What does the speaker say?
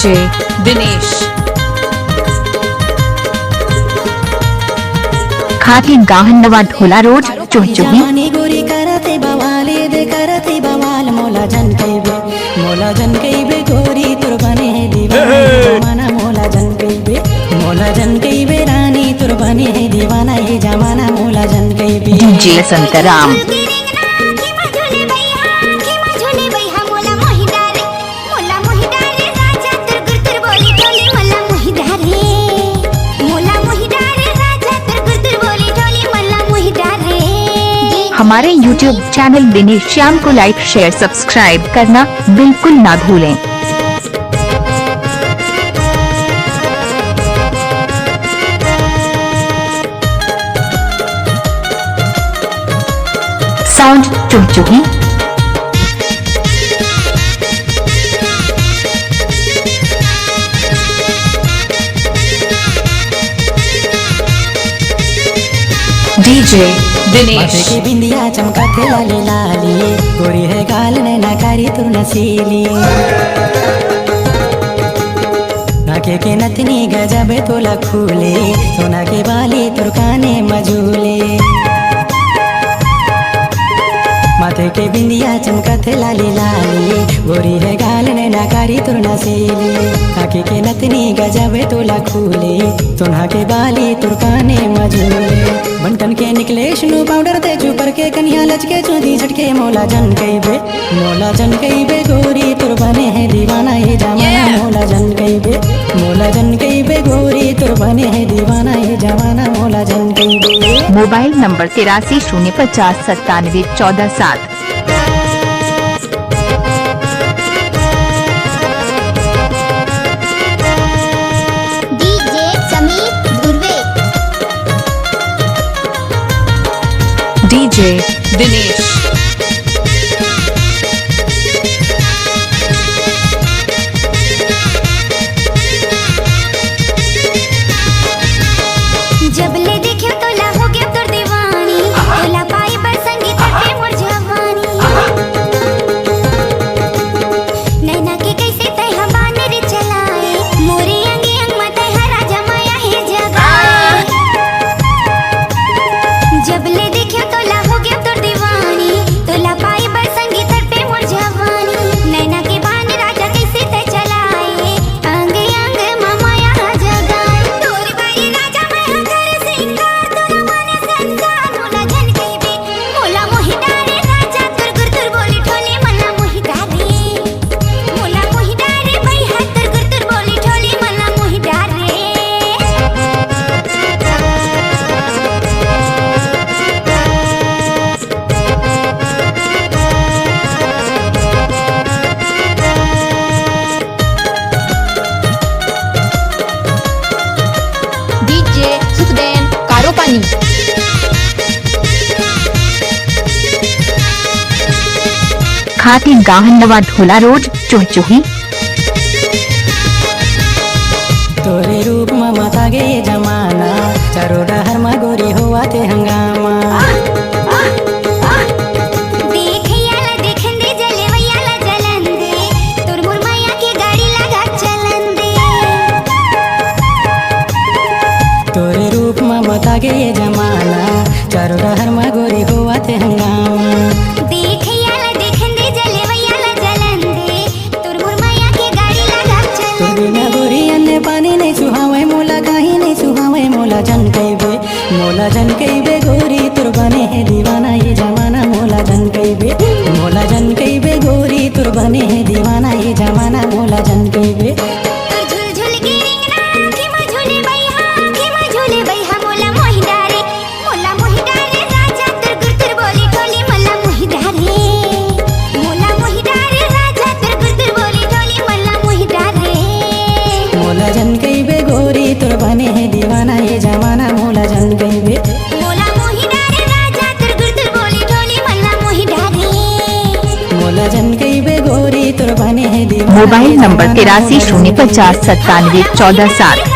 DJ Dinesh खाटी गाहनवा ढोला road चुहचुही गोरी करते बवाले दे करते बवाल मोला जन कईबे गोरी तुरबने दीवाना जमाना मोला जन कईबे रानी तुरबने दीवाना ये जमाना मोला जन कईबे डीजे संतराम हमारे YouTube चैनल दिनेश श्याम को लाइक शेयर सब्सक्राइब करना बिल्कुल ना भूलें। साउंड चुहचुही डीजे दिनेश माथे की बिंदिया चमकाते लाली लाली गोरी है गाल नैना कारी तू नसीली नाके के नथनी गजबे तोला खूले सोना के बाली तुरकाने मजूले माथे के बिंदिया चमकाते लाली लाली गोरी है गाल नैना कारी तू नसीली नाके के नथनी गजबे तोला खूले सोना के बाली तुरकाने मजूले बंटन के निकले स्नो पाउडर ते चुपर के कन्या लचके चौधी झटके मोला जन कईबे गोरी तुरबने है दीवाना ये जमाना मोला जन कईबे गोरी तुरबने है दीवाना ये जमाना मोला जन कईबे। Mobile number 8305971407। डीजे दिनेश जब ले देखियो तो ला हो गया तोर दीवानी तोला पाई बर संगीत पे मोर जवानी नैना के कैसे तय हवान रे चलाए मोरी अंगे अंग मत हरा जमाया है जगाए जब ले देखियो तो ला हो गया तोर दीवानी तोला पाई बर संगीत पे मोर जवानी नैना के बान राजा कैसे तय चलाए अंग अंग मामाया जगाए तोर बाई राजा मैं कर सिंगार तोरा माने संसार मोला जन कईबे मोला मोहि डारे राजा तोर गुर तोर बोली ठोली मला मोहि डारे मोला मोहि डारे भाई हाथ तोर गुर तोर बोली ठोली मला मोहि डारे डीजे सुखदेन कारोपानी खाटी गाहनवा ढोला रोड चुहचुही तोरे रूप में माता गे ये जमाना चारों डहर में गोरी हुआ ते हंगामा देखैयाला देखन दे जलवैयाला जलन दे तोर मुरमैया के गाड़ी लगा चलन दे तोरे रूप में माता गे ये जमाना चारों डहर में गोरी हुआ ते हंगामा देखैयाला देखन दे जलवैयाला जलन दे तोर मुरमैया के गाड़ी लगा तोर चलन बिना गोरी अन्य पानी नहीं सुहावे मोला कहीं नहीं सुहावे मोला जन कईबे गोरी तुरबने है दीवाना ये जमाना मोला जन कईबे गोरी तुरबने है दीवाना ये जमाना मोला जन कईबे। तोर झुल झुल के रिंगना की मा झूले बैहा मोला मोहि डारे राजा तोर गुर तोर बोली ठोली मला मोहि डारे राजा तोर गुर तोर बोली ठोली मला मोहि डारे मोला जन कईबे गोरी तुरबने है दीवाना ये जमाना मोला जन कईबे मोला मोहि डारे राजा तोर गुर तोर बोली ठोली मला मोहि डारे मोला जन कईबे गोरी तुरबने है दीवाना मोबाइल नंबर 8305971407।